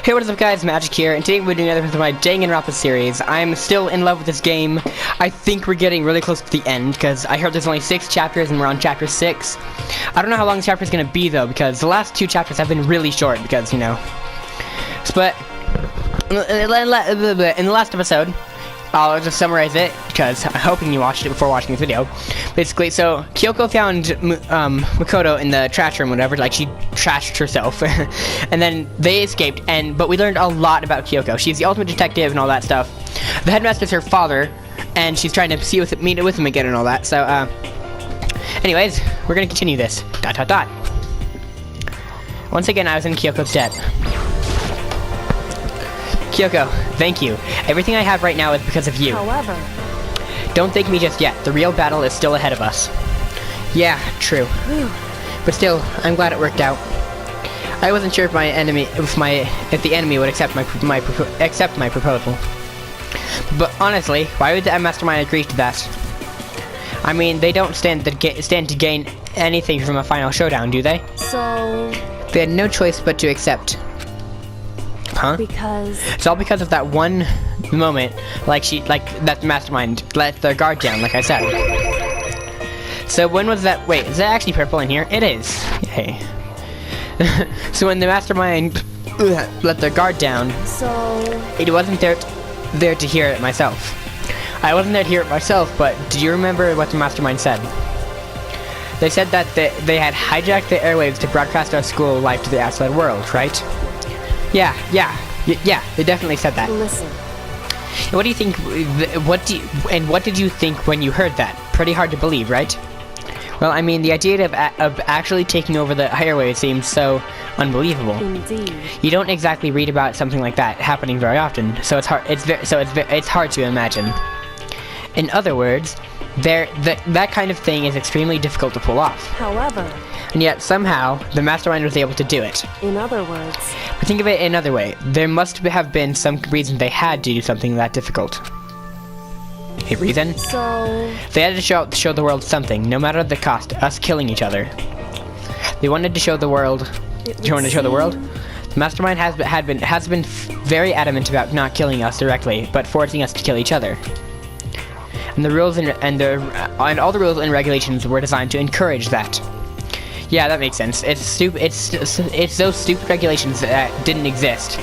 Hey, what is up guys, Magic here, and today we're doing another episode of my Danganronpa series. I'm still in love with this game. I think we're getting really close to the end, because I heard there's only 6 chapters and we're on chapter 6. I don't know how long this chapter is going to be though, because the last 2 chapters have been really short, because, you know. But, in the last episode, I'll just summarize it, because I'm hoping you watched it before watching this video. Basically, so, Kyoko found Makoto in the trash room, whatever, like she trashed herself. And then they escaped, but we learned a lot about Kyoko. She's the ultimate detective and all that stuff. The headmaster's her father, and she's trying to meet with him again and all that. So, anyways, we're gonna continue this. ... Once again, I was in Kyoko's debt. Kyoko, thank you. Everything I have right now is because of you. However, don't thank me just yet. The real battle is still ahead of us. Yeah, true. But still, I'm glad it worked out. I wasn't sure if the enemy would accept my proposal. But honestly, why would the mastermind agree to that? I mean, they don't stand to gain anything from a final showdown, do they? so They had no choice but to accept. Huh? because It's all because of that one moment, that mastermind let their guard down, like I said. So when was that? Wait, is that actually purple in here? It is. Yay. So when the mastermind let their guard down, so it wasn't there to hear it myself. I wasn't there to hear it myself, but do you remember what the mastermind said? They said that they had hijacked the airwaves to broadcast our school life to the outside world, right? Yeah, they definitely said that. listen. What do you think, what did you think when you heard that? Pretty hard to believe, right? Well, I mean, the idea of actually taking over the airwaves seems so unbelievable. Indeed. You don't exactly read about something like that happening very often, so it's hard to imagine. In other words, that kind of thing is extremely difficult to pull off. However, And yet, somehow, the mastermind was able to do it. in other words, But think of it another way. There must have been some reason they had to do something that difficult. A reason? so They had to show the world something, no matter the cost, us killing each other. They wanted to show the world. it Do you want to show the seem- world? The mastermind has been very adamant about not killing us directly, but forcing us to kill each other. And the rules and all the rules and regulations were designed to encourage that. Yeah, that makes sense. It's stupid. It's those stupid regulations that didn't exist.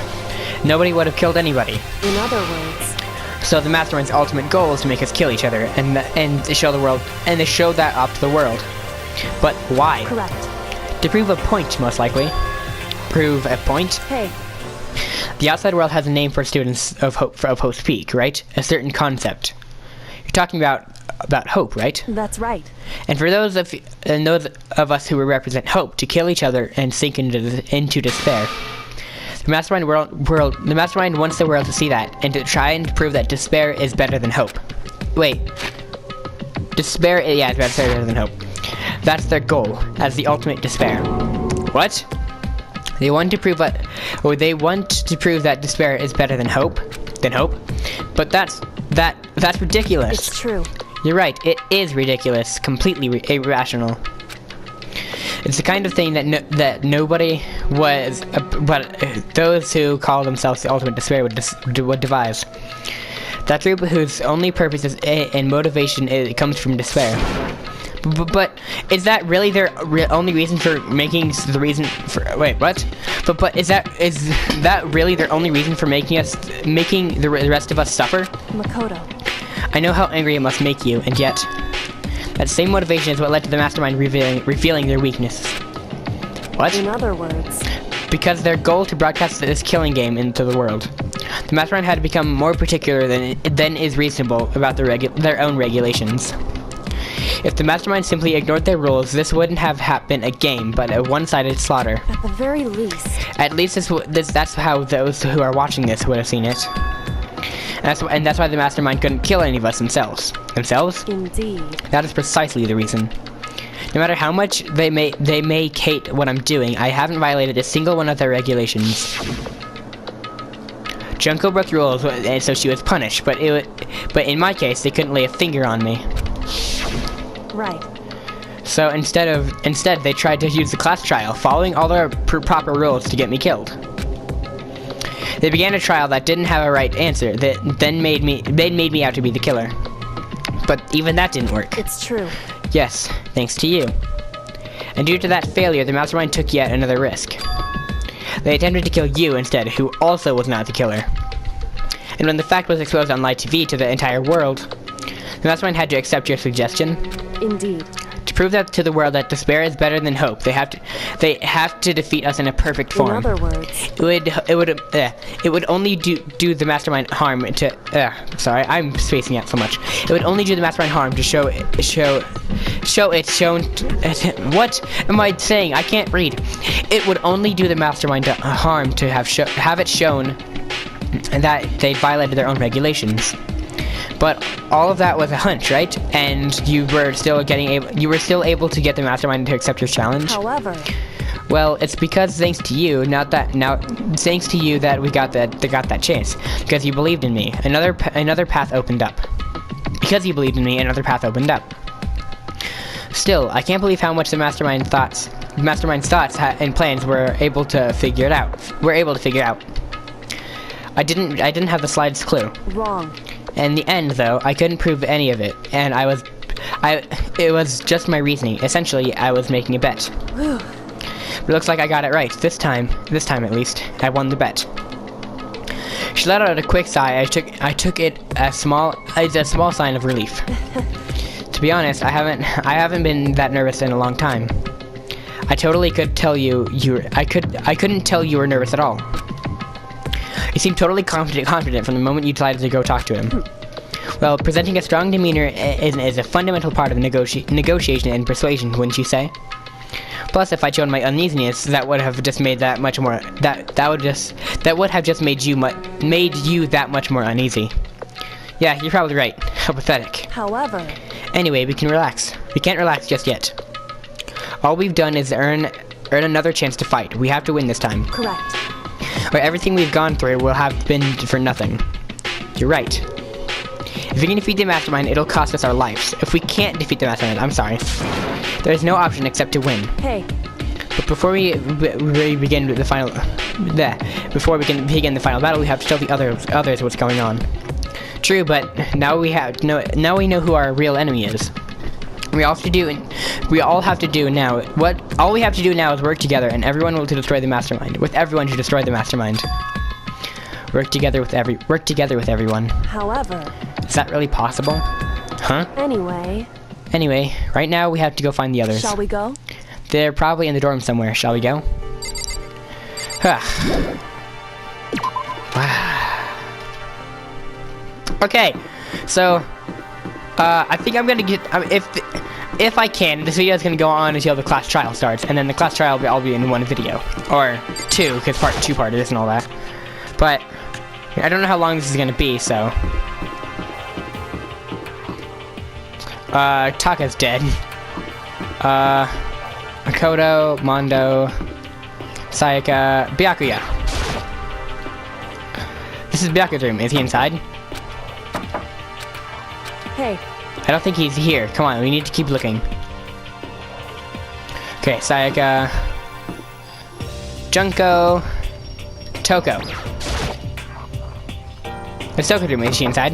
Nobody would have killed anybody. In other words, So the mastermind's ultimate goal is to make us kill each other and to show the world, and to show that off to the world. But why? correct. To prove a point, most likely. Prove a point? Hey, The outside world has a name for students of Hope's Peak, right? A certain concept. You're talking about hope, right? that's right. And for those of us who represent hope, to kill each other and sink into despair. The mastermind wants the world to see that, and to try and prove that despair is better than hope. Wait. Despair, yeah, it's better than hope. That's their goal, as the ultimate despair. What? They want to prove that despair is better than hope. But that's ridiculous. It's true. You're right, it is ridiculous, completely irrational. It's the kind of thing that nobody was, but those who call themselves the ultimate despair would devise. That group whose only purpose and motivation comes from despair. But is that really their only reason for making the reason for? Wait, what? But is that really their only reason for making the rest of us suffer? Makoto. I know how angry it must make you, and yet that same motivation is what led to the mastermind revealing their weakness. What? In other words, Because their goal to broadcast this killing game into the world. The mastermind had to become more particular than is reasonable about their own regulations. If the mastermind simply ignored their rules, this wouldn't have been a game, but a one-sided slaughter. at the very least, At least that's how those who are watching this would have seen it. And that's why the mastermind couldn't kill any of us themselves. indeed. That is precisely the reason. No matter how much they may hate what I'm doing, I haven't violated a single one of their regulations. Junko broke the rules, and so she was punished. But in my case, they couldn't lay a finger on me. Right. So instead they tried to use the class trial, following all their proper rules to get me killed. They began a trial that didn't have a right answer, that then made me out to be the killer. But even that didn't work. It's true. Yes, thanks to you. And due to that failure, the mastermind took yet another risk. They attempted to kill you instead, who also was not the killer. And when the fact was exposed on live TV to the entire world, the mastermind had to accept your suggestion. Indeed. To prove that to the world that despair is better than hope, they have to defeat us in a perfect form. In other words, it would only do the mastermind harm to. Sorry, I'm spacing out so much. It would only do the mastermind harm to show it's shown. What am I saying? I can't read. It would only do the mastermind harm to have it shown that they violated their own regulations. But all of that was a hunch, right? And you were still able to get the mastermind to accept your challenge. however, Well, it's because thanks to you, thanks to you that they got that chance. Because you believed in me, another path opened up. Because you believed in me, another path opened up. Still, I can't believe how much the mastermind's thoughts and plans were able to figure out. I didn't have the slightest clue. wrong. In the end, though, I couldn't prove any of it, and it was just my reasoning. Essentially, I was making a bet. But it looks like I got it right. This time at least, I won the bet. She let out a quick sigh. I took it as a small sign of relief. To be honest, I haven't been that nervous in a long time. I totally could tell I couldn't tell you were nervous at all. You seemed totally confident from the moment you decided to go talk to him. Well, presenting a strong demeanor is a fundamental part of negotiation and persuasion, wouldn't you say? Plus, if I'd shown my uneasiness, that would have just made that much more. That would have just made you that much more uneasy. Yeah, you're probably right. How pathetic. However, Anyway, we can relax. We can't relax just yet. All we've done is earn another chance to fight. We have to win this time. correct. Or everything we've gone through will have been for nothing. You're right. If we can defeat the mastermind, it'll cost us our lives. If we can't defeat the mastermind, I'm sorry. There's no option except to win. Hey, But before we begin the final battle, we have to tell the others what's going on. True, but now we know who our real enemy is. All we have to do now is work together, and everyone to destroy the mastermind. With everyone to destroy the mastermind. Work together with everyone. however, Is that really possible? Huh? anyway, right now we have to go find the others. shall we go? They're probably in the dorm somewhere. Shall we go? Okay, so I think I'm gonna get if I can. This video is gonna go on until the class trial starts, and then the class trial will all be in one video or two, because two-part is and all that. But I don't know how long this is gonna be, so. Taka's dead. Makoto, Mondo, Sayaka, Byakuya. This is Byakuya's room. Is he inside? Hey, I don't think he's here. Come on, we need to keep looking. Okay, Sayaka, Junko, Toko. It's Toko's room. Is she inside?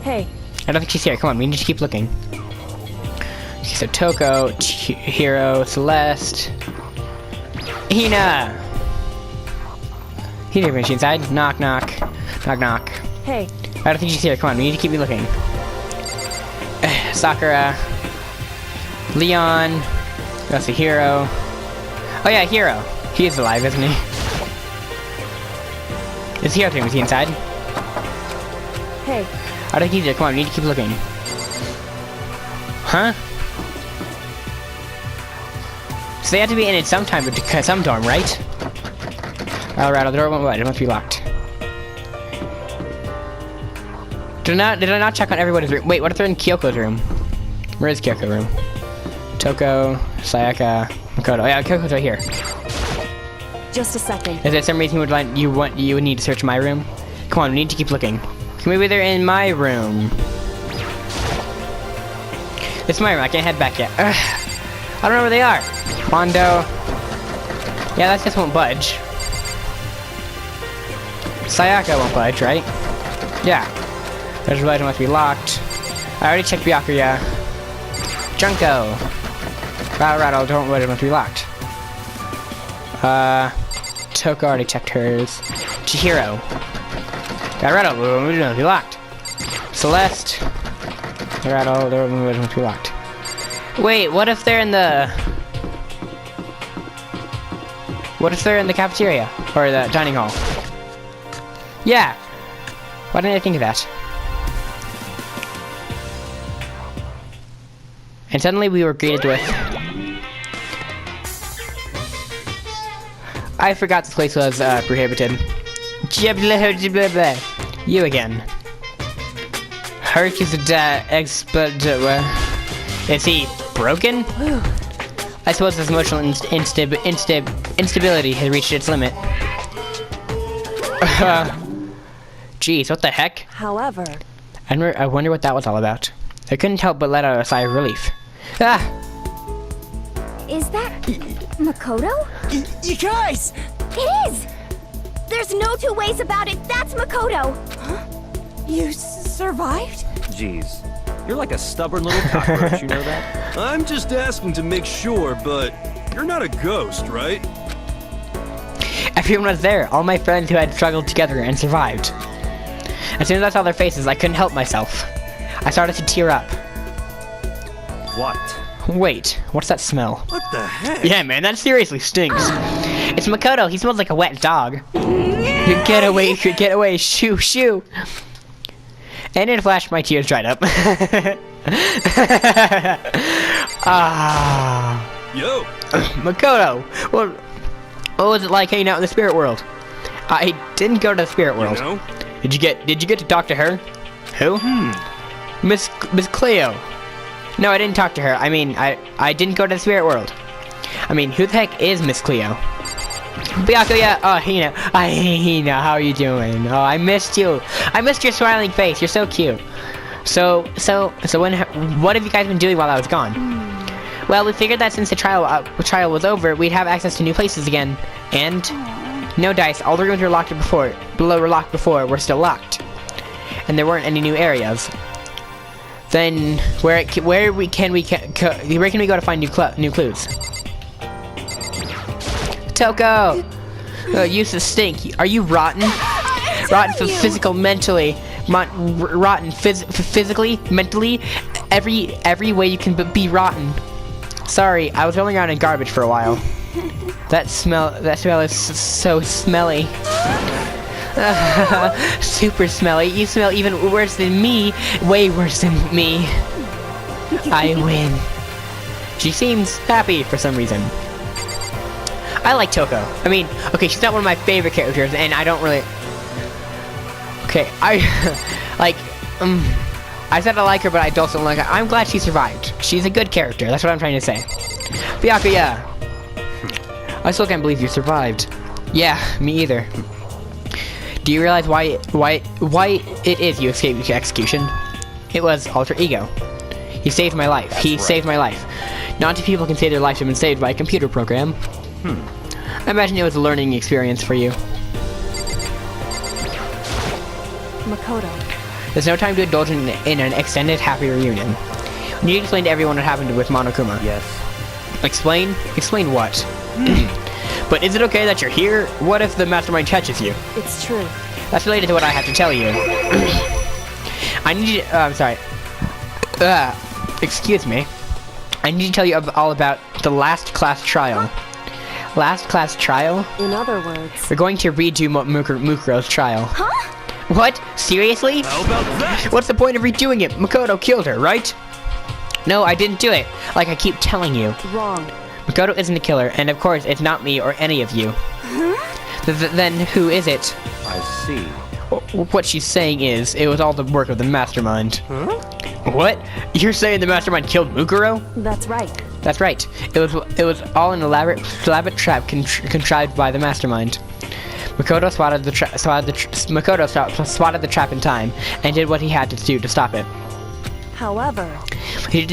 hey, I don't think she's here. Come on, we need to keep looking. Okay, so Toko, Hiro, Celeste, Hina. Hina, is she inside? Knock, knock, knock, knock. hey, I don't think she's here. Come on, we need to keep looking. Sakura, Leon, that's a Hiro. Oh yeah, Hiro. He is alive, isn't he? It's Hiro team. Is he inside? hey, I don't think he's here. Come on, we need to keep looking. Huh? So they have to be in it sometime, but some dorm, right? Alright, the door won't let. It must be locked. Did I not check on everybody's room? Wait, what if they're in Kyoko's room? Where is Kyoko's room? Toko, Sayaka, Makoto. Oh, yeah, Kyoko's right here. just a second. Is there some reason you would need to search my room? Come on, we need to keep looking. Maybe they're in my room. It's my room. I can't head back yet. Ugh. I don't know where they are. Mondo. Yeah, that just won't budge. Sayaka won't budge, right? Yeah. There's a button must be locked. I already checked Byakuya. Junko. Rattle, don't let it must be locked. Toko already checked hers. Chihiro. Rattle, it must be locked. Celeste. Rattle, it must be locked. Wait, what if they're in the... What if they're in the cafeteria? Or the dining hall? Yeah. Why didn't I think of that? And suddenly we were greeted with... I forgot this place was prohibited. You again. Herc is is he broken? I suppose his emotional instability has reached its limit. Jeez, what the heck? However... I wonder what that was all about. I couldn't help but let out a sigh of relief. Ah! Is that Makoto? You guys! It is! There's no two ways about it, that's Makoto! Huh? You survived? Jeez. You're like a stubborn little cockroach, you know that? I'm just asking to make sure, but you're not a ghost, right? Everyone was there, all my friends who had struggled together and survived. As soon as I saw their faces, I couldn't help myself. I started to tear up. What? Wait, what's that smell? What the heck? Yeah, man, that seriously stinks. It's Makoto, he smells like a wet dog. Get away, shoo, shoo. And in a flash, my tears dried up. Yo! Makoto, what was it like hanging out in the spirit world? I didn't go to the spirit world. You know? Did you get to talk to her? Who? Miss Cleo. No, I didn't talk to her. I mean, I didn't go to the spirit world. I mean, who the heck is Miss Cleo? Byakuya, oh, Hina, how are you doing? Oh, I missed you. I missed your smiling face. You're so cute. So what have you guys been doing while I was gone? Well, we figured that since the trial was over, we'd have access to new places again. And no dice. All the rooms were locked before. Were still locked, and there weren't any new areas. Then where can we go to find new clues? Toko! Useless stink. Are you rotten? Rotten mentally. Rotten physically, mentally, every way you can be rotten. Sorry, I was rolling around in garbage for a while. That smell is so smelly. Super smelly. You smell even worse than me. Way worse than me. I win. She seems happy for some reason. I like Toko. I mean, okay, she's not one of my favorite characters, and I don't really... Okay, I said I like her, but I don't like her. I'm glad she survived. She's a good character. That's what I'm trying to say. Byakuya! I still can't believe you survived. Yeah, me either. Do you realize why it is you escaped execution? It was alter ego. He saved my life. He saved my life. Not two people can say their lives have been saved by a computer program. I imagine it was a learning experience for you. Makoto. There's no time to indulge in an extended happy reunion. You need to explain to everyone what happened with Monokuma. Yes. Explain? Explain what? But is it okay that you're here? What if the mastermind catches you? It's true. That's related to what I have to tell you. I need you... I'm sorry. Excuse me. I need to tell you all about the last class trial. Last class trial? In other words... We're going to redo Mukuro's trial. Huh? What? Seriously? How about that? What's the point of redoing it? Makoto killed her, right? No, I didn't do it. Like I keep telling you. Wrong. Makoto isn't a killer, and of course, it's not me or any of you. Then who is it? I see. What she's saying is, it was all the work of the mastermind. Huh? What? You're saying the mastermind killed Mukuro? That's right. That's right. It was all an elaborate trap contrived by the mastermind. Makoto spotted the trap in time and did what he had to do to stop it. However...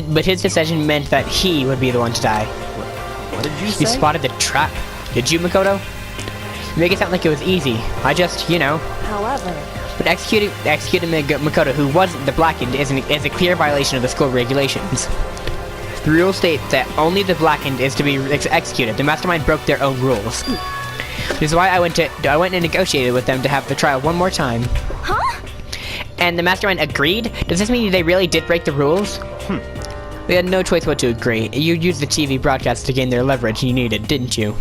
But his decision meant that he would be the one to die. What did you say? You spotted the trap. Did you, Makoto? You make it sound like it was easy. I just, you know. However, But executing Makoto, who wasn't the Blackened, is a clear violation of the school regulations. The rules state that only the Blackened is to be executed. The Mastermind broke their own rules. Which is why I went and negotiated with them to have the trial one more time. Huh? And the Mastermind agreed? Does this mean they really did break the rules? We had no choice but to agree. You used the TV broadcast to gain their leverage you needed, didn't you?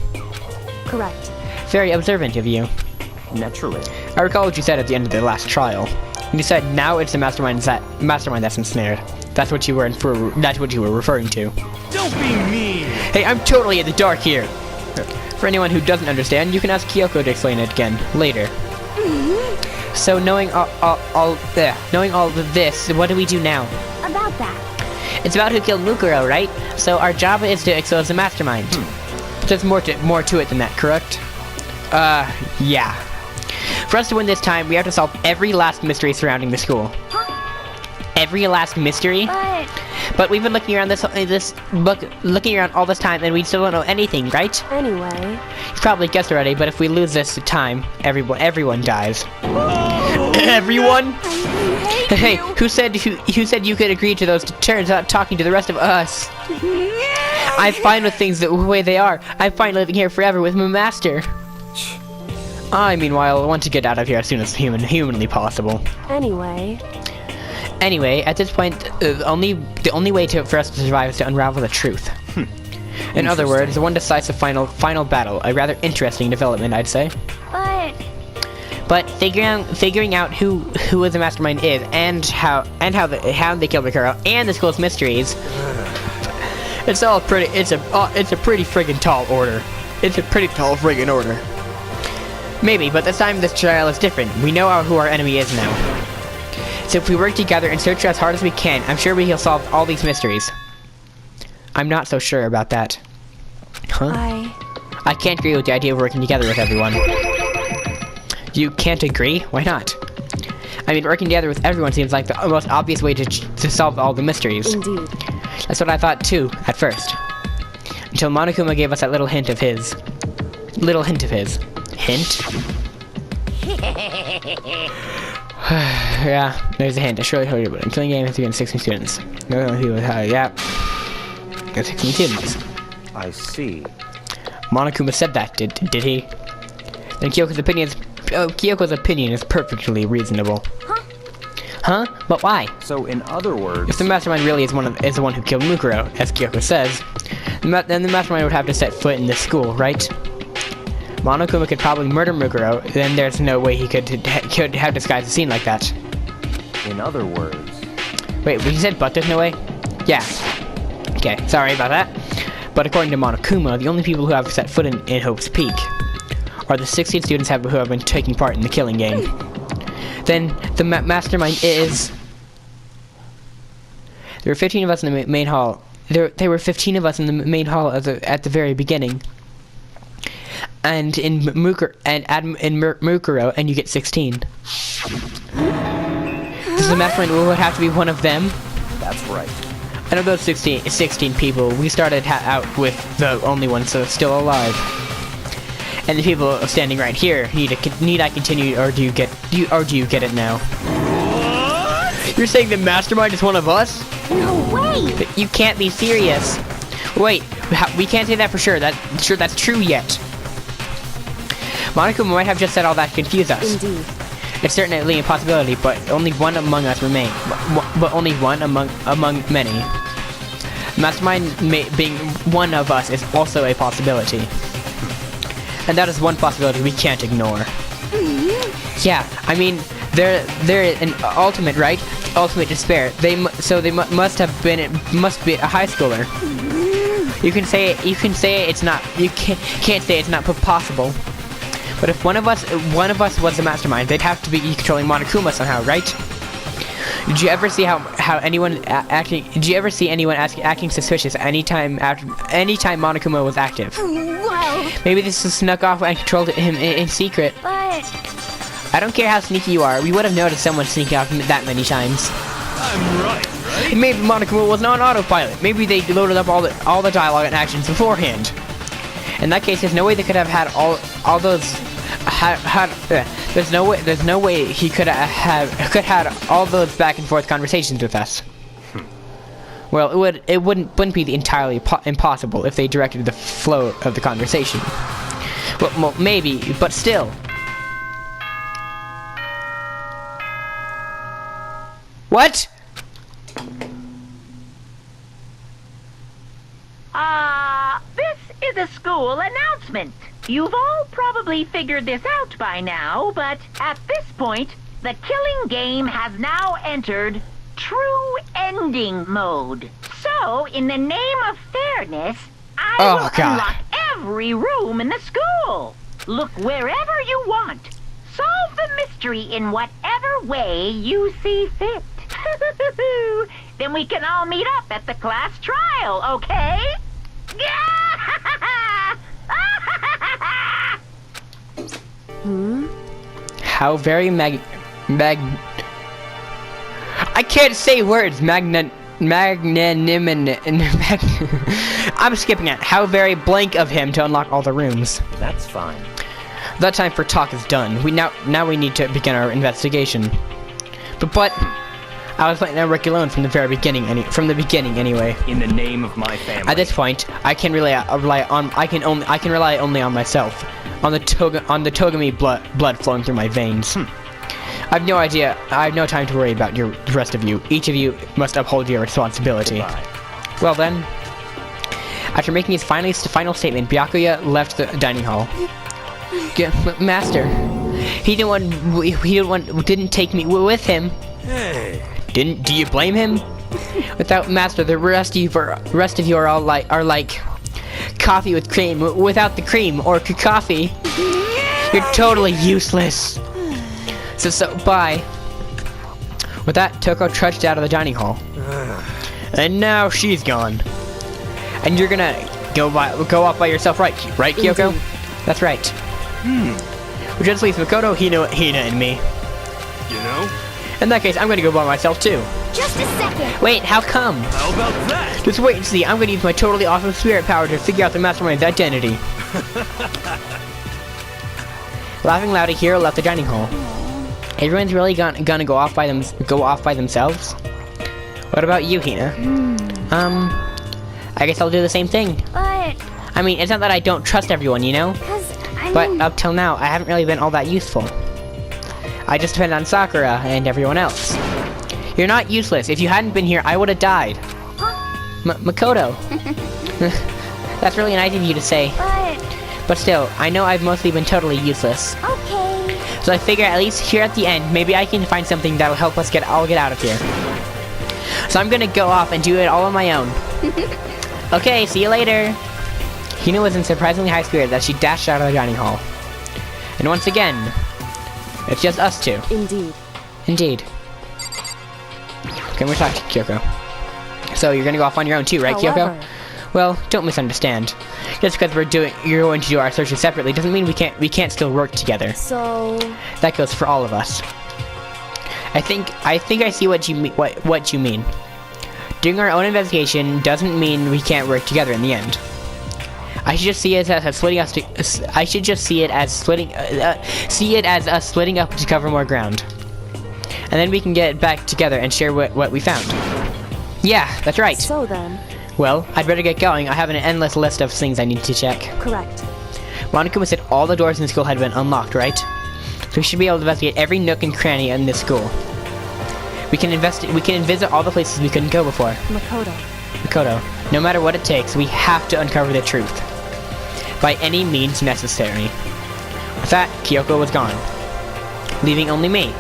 correct. Very observant of you. Naturally. I recall what you said at the end of the last trial. You said now it's the mastermind that's ensnared. That's what you were referring to. Don't be mean. Hey, I'm totally in the dark here. For anyone who doesn't understand, you can ask Kyoko to explain it again later. So knowing all of this, what do we do now? About that. It's about who killed Mukuro, right? So our job is to expose the mastermind. But there's more to it than that, correct? Yeah. For us to win this time, we have to solve every last mystery surrounding the school. Every last mystery? But we've been looking around looking around all this time, and we still don't know anything, right? Anyway, You've probably guessed already, but if we lose this time, everyone dies. Everyone? Hey, who said you could agree to those terms without talking to the rest of us? I'm fine with things the way they are. I'm fine living here forever with my master. I, meanwhile, want to get out of here as soon as humanly possible. anyway, At this point, the only way for us to survive is to unravel the truth. In other words, one decisive final battle. A rather interesting development, I'd say. But figuring out who the mastermind is and how they killed Mukuro and the school's mysteries. It's a pretty friggin' tall order. It's a pretty tall friggin' order. Maybe, but this time this trial is different. We know who our enemy is now. So if we work together and search as hard as we can, I'm sure we'll solve all these mysteries. I'm not so sure about that. Huh? I can't agree with the idea of working together with everyone. You can't agree? Why not? I mean, working together with everyone seems like the most obvious way to solve all the mysteries. Indeed. That's what I thought too, at first. Until Monokuma gave us that little hint of his. Hint? Yeah, there's a hint. I surely heard about it. I'm killing games against 16 students. No, he was yeah. 16 students. I see. Monokuma said that, did he? Then Kyoko's opinion is perfectly reasonable. Huh? But why? So in other words, If the mastermind really is the one who killed Mukuro, as Kyoko says, then the mastermind would have to set foot in this school, right? Monokuma could probably murder Mukuro, then there's no way he could have disguised a scene like that. in other words, Wait, you said but there's no way? Yeah. Okay, sorry about that. But according to Monokuma, the only people who have set foot in Hope's Peak are the 16 students who have been taking part in the killing game. Then the mastermind is... There were 15 of us in the main hall. There were 15 of us in the main hall at the very beginning. And in Mukuro, and you get 16. Does the mastermind would have to be one of them? that's right. And of those 16 people, we started out with the only one still alive. And the people standing right here, need I continue, or do you get it now? What? You're saying the mastermind is one of us? No way! You can't be serious. Wait, we can't say that for sure. That's true yet. Monokuma might have just said all that to confuse us. Indeed. It's certainly a possibility, but only one among us remain. But only one among many. Mastermind being one of us is also a possibility. And that is one possibility we can't ignore. Yeah, I mean, they're an ultimate, right? Ultimate despair. They must be a high schooler. You can say it's not. You can't say it's not possible. But if one of us was the mastermind, they'd have to be controlling Monokuma somehow, right? Did you ever see anyone acting suspicious anytime Monokuma was active? Well, Maybe this was snuck off and controlled him in secret. but... I don't care how sneaky you are, we would have noticed someone sneaking off that many times. I'm right? Maybe Monokuma wasn't on autopilot. Maybe they loaded up all the dialogue and actions beforehand. In that case, there's no way they could have had all those There's no way he could have all those back and forth conversations with us. Well, it wouldn't be entirely impossible if they directed the flow of the conversation. Well, maybe, but still. What? This is a school announcement. You've all probably figured this out by now, but at this point, the killing game has now entered true ending mode. So, in the name of fairness, I will unlock every room in the school. Look wherever you want. Solve the mystery in whatever way you see fit. Then we can all meet up at the class trial, okay? How very I can't say words. I'm skipping it. How very blank of him to unlock all the rooms. That's fine. That time for talk is done. Now we need to begin our investigation. But I was letting Rick alone from the very beginning. Anyway. In the name of my family. At this point, I can rely only on myself, on the Togami blood flowing through my veins. I have no time to worry about the rest of you. Each of you must uphold your responsibility. Goodbye. Well then, after making his final statement, Byakuya left the dining hall. Master, he didn't take me with him. Hey. Do you blame him? Without Master, the rest of you are all like coffee with cream without the cream, or coffee. You're totally useless. So bye. With that, Toko trudged out of the dining hall. And now she's gone. And you're gonna go off by yourself, right, Kyoko? That's right. Which just leaves Makoto, Hina, and me. You know? In that case, I'm gonna go by myself too. Just a second. Wait, how come? How about that? Just wait and see. I'm gonna use my totally awesome spirit power to figure out the mastermind's identity. Laughing loud, Hiro left the dining hall. Everyone's really gonna go off by themselves. What about you, Hina? I guess I'll do the same thing. But I mean, it's not that I don't trust everyone, you know? But up till now, I haven't really been all that useful. I just depend on Sakura and everyone else. You're not useless. If you hadn't been here, I would have died. Makoto. That's really nice of you to say. But still, I know I've mostly been totally useless. Okay. So I figure at least here at the end, maybe I can find something that'll help us all get out of here. So I'm gonna go off and do it all on my own. Okay, see you later. Hina was in surprisingly high spirits as she dashed out of the dining hall. And once again, it's just us two. Indeed. Okay, we're talking to Kyoko. So you're gonna go off on your own too, right, Kyoko? Well, don't misunderstand. Just because you're going to do our searches separately doesn't mean we can't still work together. So That goes for all of us. I think I see what you mean. Doing our own investigation doesn't mean we can't work together in the end. I should just see it as us splitting up to cover more ground. And then we can get back together and share what we found. Yeah, that's right. So then, Well, I'd better get going. I have an endless list of things I need to check. correct. Monokuma said all the doors in the school had been unlocked, right? So we should be able to investigate every nook and cranny in this school. We can visit all the places we couldn't go before. Makoto, no matter what it takes, we have to uncover the truth. By any means necessary. With that, Kyoko was gone, leaving only me.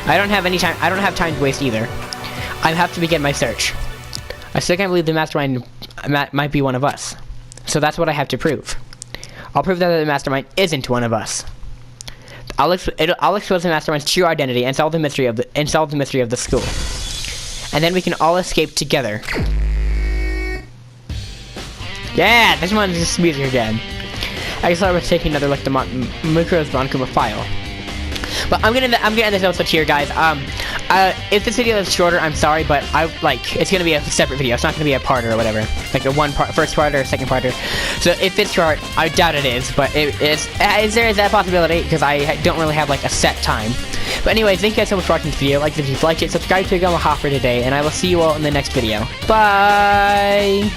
I don't have time to waste either. I have to begin my search. I still can't believe the mastermind might be one of us. So that's what I have to prove. I'll prove that the mastermind isn't one of us. I'll expose the mastermind's true identity and solve the mystery of the school. And then we can all escape together. Yeah, this one's just music again. I guess I was taking another look at the Mukuro's Monokuma file. But I'm gonna end this episode here, guys. If this video is shorter, I'm sorry, but it's gonna be a separate video. It's not gonna be a part or whatever, like a first part or second parter. So if it's short, I doubt it is, but there is that possibility because I don't really have like a set time. But anyways, thank you guys so much for watching this video. Like if you liked it, subscribe to Hopper today, and I will see you all in the next video. Bye.